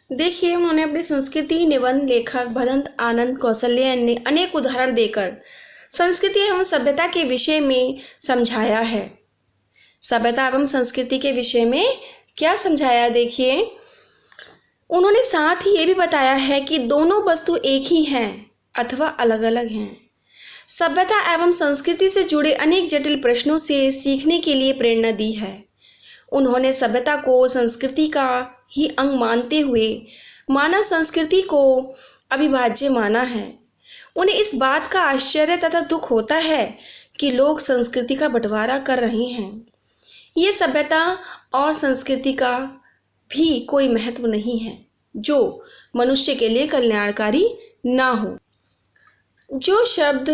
देखिए, उन्होंने अपनी संस्कृति निबंध लेखक भदंत आनंद कौशल्या ने अनेक उदाहरण देकर संस्कृति एवं सभ्यता के विषय में समझाया है। सभ्यता एवं संस्कृति के विषय में क्या समझाया, देखिए उन्होंने साथ ही ये भी बताया है कि दोनों वस्तु एक ही हैं अथवा अलग अलग हैं। सभ्यता एवं संस्कृति से जुड़े अनेक जटिल प्रश्नों से सीखने के लिए प्रेरणा दी है। उन्होंने सभ्यता को संस्कृति का ही अंग मानते हुए मानव संस्कृति को अविभाज्य माना है। उन्हें इस बात का आश्चर्य तथा दुख होता है कि लोग संस्कृति का बंटवारा कर रहे हैं। ये सभ्यता और संस्कृति का भी कोई महत्व नहीं है जो मनुष्य के लिए कल्याणकारी ना हो। जो शब्द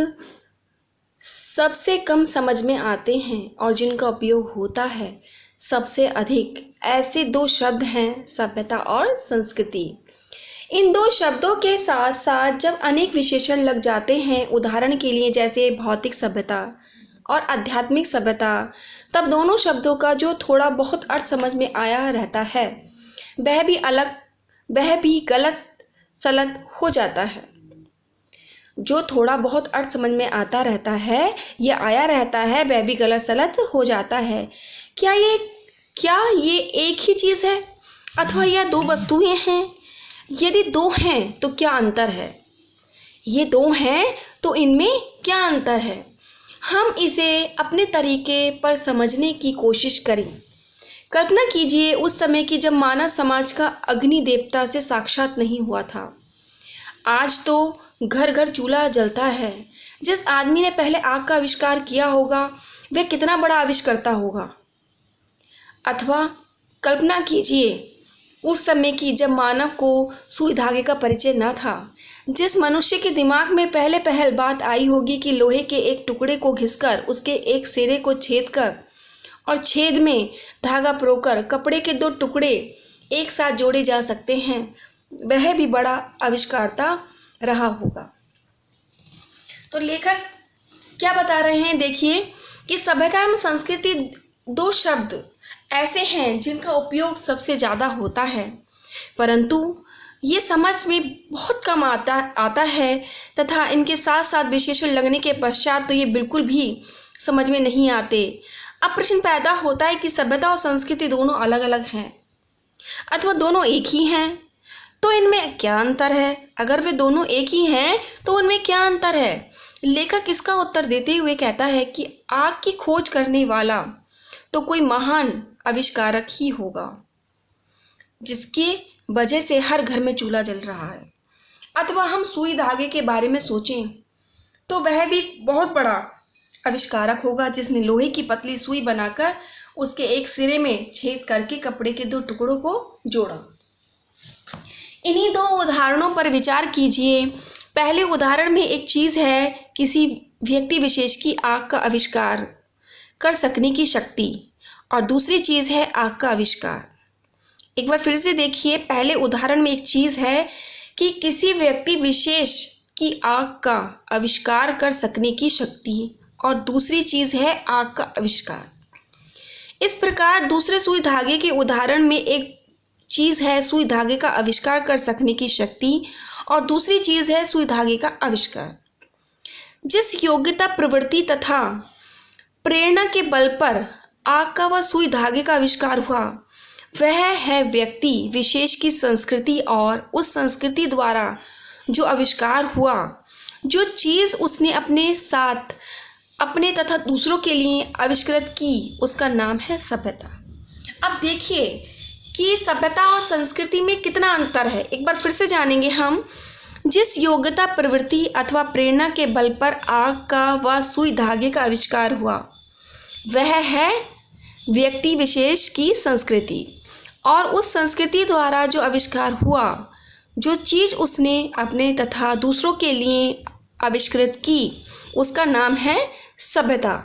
सबसे कम समझ में आते हैं और जिनका उपयोग होता है सबसे अधिक, ऐसे दो शब्द हैं सभ्यता और संस्कृति। इन दो शब्दों के साथ साथ जब अनेक विशेषण लग जाते हैं, उदाहरण के लिए जैसे भौतिक सभ्यता और आध्यात्मिक सभ्यता, तब दोनों शब्दों का जो थोड़ा बहुत अर्थ समझ में आया रहता है वह भी गलत सलत हो जाता है। जो थोड़ा बहुत अर्थ समझ में आता रहता है या आया रहता है वह भी गलत सलत हो जाता है। क्या ये एक ही चीज़ है अथवा यह दो वस्तुएं हैं? यदि दो हैं तो क्या अंतर है? ये दो हैं तो इनमें क्या अंतर है? हम इसे अपने तरीके पर समझने की कोशिश करें। कल्पना कीजिए उस समय की जब मानव समाज का अग्नि देवता से साक्षात नहीं हुआ था। आज तो घर घर चूल्हा जलता है। जिस आदमी ने पहले आग का आविष्कार किया होगा वह कितना बड़ा आविष्कर्ता होगा। अथवा कल्पना कीजिए उस समय की जब मानव को सुई धागे का परिचय न था। जिस मनुष्य के दिमाग में पहल बात आई होगी कि लोहे के एक टुकड़े को घिसकर उसके एक सिरे को छेद कर और छेद में धागा परोकर कपड़े के दो टुकड़े एक साथ जोड़े जा सकते हैं, वह भी बड़ा आविष्कर्ता रहा होगा। तो लेखक क्या बता रहे हैं, देखिए कि सभ्यता एवं संस्कृति दो शब्द ऐसे हैं जिनका उपयोग सबसे ज़्यादा होता है, परंतु ये समझ में बहुत कम आता है तथा इनके साथ साथ विशेषण लगने के पश्चात तो ये बिल्कुल भी समझ में नहीं आते। अब प्रश्न पैदा होता है कि सभ्यता और संस्कृति दोनों अलग अलग हैं अथवा दोनों एक ही हैं, तो इनमें क्या अंतर है? अगर वे दोनों एक ही हैं तो उनमें क्या अंतर है? लेखक इसका उत्तर देते हुए कहता है कि आग की खोज करने वाला तो कोई महान आविष्कारक ही होगा जिसके वजह से हर घर में चूल्हा जल रहा है। अथवा हम सुई धागे के बारे में सोचें तो वह भी बहुत बड़ा आविष्कारक होगा जिसने लोहे की पतली सुई बनाकर उसके एक सिरे में छेद करके कपड़े के दो टुकड़ों को जोड़ा। इन्हीं दो उदाहरणों पर विचार कीजिए। पहले उदाहरण में एक चीज़ है किसी व्यक्ति विशेष की आग का आविष्कार कर सकने की शक्ति और दूसरी चीज़ है आग का आविष्कार। एक बार फिर से देखिए, पहले उदाहरण में एक चीज़ है कि किसी व्यक्ति विशेष की आग का आविष्कार कर सकने की शक्ति और दूसरी चीज़ है आग का आविष्कार। इस प्रकार दूसरे सुई धागे के उदाहरण में एक चीज़ है सुई धागे का आविष्कार कर सकने की शक्ति और दूसरी चीज़ है सुई धागे का आविष्कार। जिस योग्यता, प्रवृत्ति तथा प्रेरणा के बल पर आग का व सुई धागे का आविष्कार हुआ वह है व्यक्ति विशेष की संस्कृति और उस संस्कृति द्वारा जो आविष्कार हुआ, जो चीज़ उसने अपने साथ अपने तथा दूसरों के लिए आविष्कृत की, उसका नाम है सभ्यता। अब देखिए कि सभ्यता और संस्कृति में कितना अंतर है। एक बार फिर से जानेंगे हम। जिस योग्यता, प्रवृत्ति अथवा प्रेरणा के बल पर आग का व सुई धागे का आविष्कार हुआ वह है व्यक्ति विशेष की संस्कृति और उस संस्कृति द्वारा जो आविष्कार हुआ, जो चीज़ उसने अपने तथा दूसरों के लिए आविष्कृत की, उसका नाम है सभ्यता।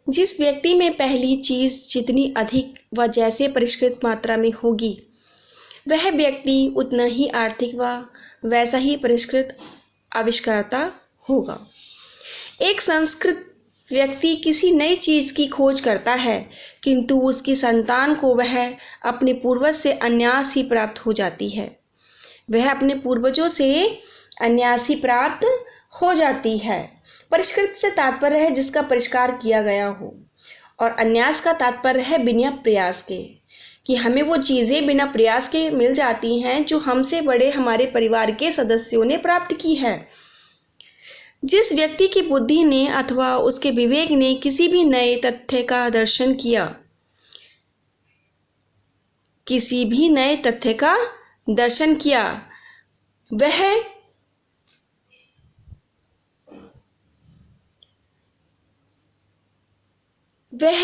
जिस व्यक्ति में पहली चीज़ जितनी अधिक व जैसे परिष्कृत मात्रा में होगी वह व्यक्ति उतना ही आर्थिक व वैसा ही परिष्कृत आविष्कर्ता होगा। एक संस्कृत व्यक्ति किसी नई चीज़ की खोज करता है, किंतु उसकी संतान को वह अपने पूर्वज से अनायास ही प्राप्त हो जाती है। वह अपने पूर्वजों से अनायास ही प्राप्त हो जाती है। परिष्कृत से तात्पर्य है जिसका परिष्कार किया गया हो, और अनायास का तात्पर्य है बिना प्रयास के, कि हमें वो चीज़ें बिना प्रयास के मिल जाती हैं जो हमसे बड़े हमारे परिवार के सदस्यों ने प्राप्त की है। जिस व्यक्ति की बुद्धि ने अथवा उसके विवेक ने किसी भी नए तथ्य का दर्शन किया, किसी भी नए तथ्य का दर्शन किया, वह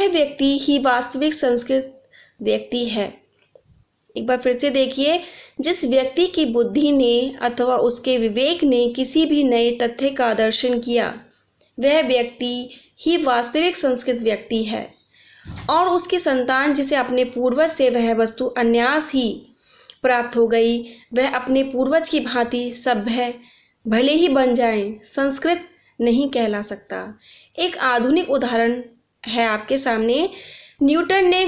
व्यक्ति ही वास्तविक संस्कृत व्यक्ति है। एक बार फिर से देखिए, जिस व्यक्ति की बुद्धि ने अथवा उसके विवेक ने किसी भी नए तथ्य का दर्शन किया, वह व्यक्ति ही वास्तविक संस्कृत व्यक्ति है, और उसकी संतान जिसे अपने पूर्वज से वह वस्तु अनायास ही प्राप्त हो गई, वह अपने पूर्वज की भांति सभ्य भले ही बन जाए, संस्कृत नहीं कहला सकता। एक आधुनिक उदाहरण है आपके सामने। न्यूटन ने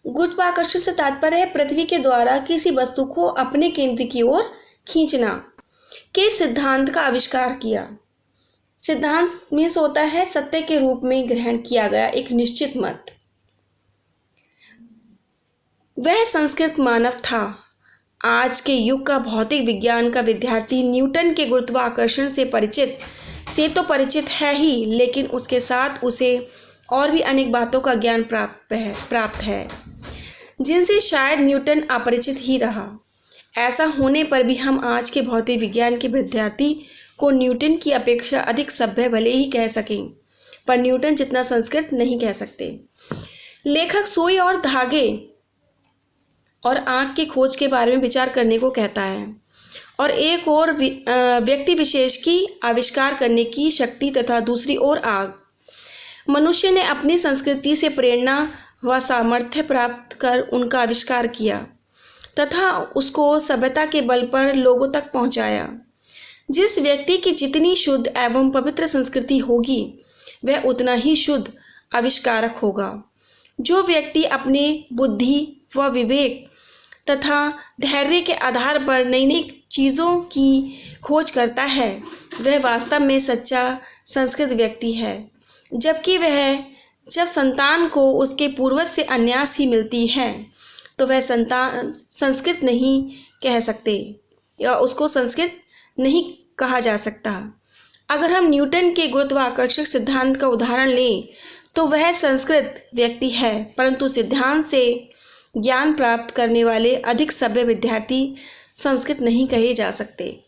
गुरुत्वाकर्षण से तात्पर्य है पृथ्वी के द्वारा किसी वस्तु को अपने केंद्र की ओर खींचना के सिद्धांत का आविष्कार किया। सिद्धांत मीन्स होता है सत्य के रूप में ग्रहण किया गया एक निश्चित मत। वह संस्कृत मानव था। आज के युग का भौतिक विज्ञान का विद्यार्थी न्यूटन के गुरुत्वाकर्षण से परिचित है ही, लेकिन उसके साथ उसे और भी अनेक बातों का ज्ञान प्राप्त है जिनसे शायद न्यूटन अपरिचित ही रहा। ऐसा होने पर भी हम आज के भौतिक विज्ञान के विद्यार्थी को न्यूटन की अपेक्षा अधिक सभ्य भले ही कह सकें, पर न्यूटन जितना संस्कृत नहीं कह सकते। लेखक सुई और धागे और आँख की खोज के बारे में विचार करने को कहता है, और एक और व्यक्ति विशेष की आविष्कार करने की शक्ति तथा दूसरी ओर आग। मनुष्य ने अपनी संस्कृति से प्रेरणा व सामर्थ्य प्राप्त कर उनका आविष्कार किया तथा उसको सभ्यता के बल पर लोगों तक पहुंचाया। जिस व्यक्ति की जितनी शुद्ध एवं पवित्र संस्कृति होगी, वह उतना ही शुद्ध आविष्कारक होगा। जो व्यक्ति अपने बुद्धि व विवेक तथा धैर्य के आधार पर नई नई चीज़ों की खोज करता है, वह वास्तव में सच्चा संस्कृत व्यक्ति है। जबकि जब संतान को उसके पूर्वज से अनायास ही मिलती है, तो वह संतान संस्कृत नहीं कह सकते या उसको संस्कृत नहीं कहा जा सकता। अगर हम न्यूटन के गुरुत्वाकर्षण सिद्धांत का उदाहरण लें, तो वह संस्कृत व्यक्ति है, परंतु सिद्धांत से ज्ञान प्राप्त करने वाले अधिक सभ्य विद्यार्थी संस्कृत नहीं कहे जा सकते।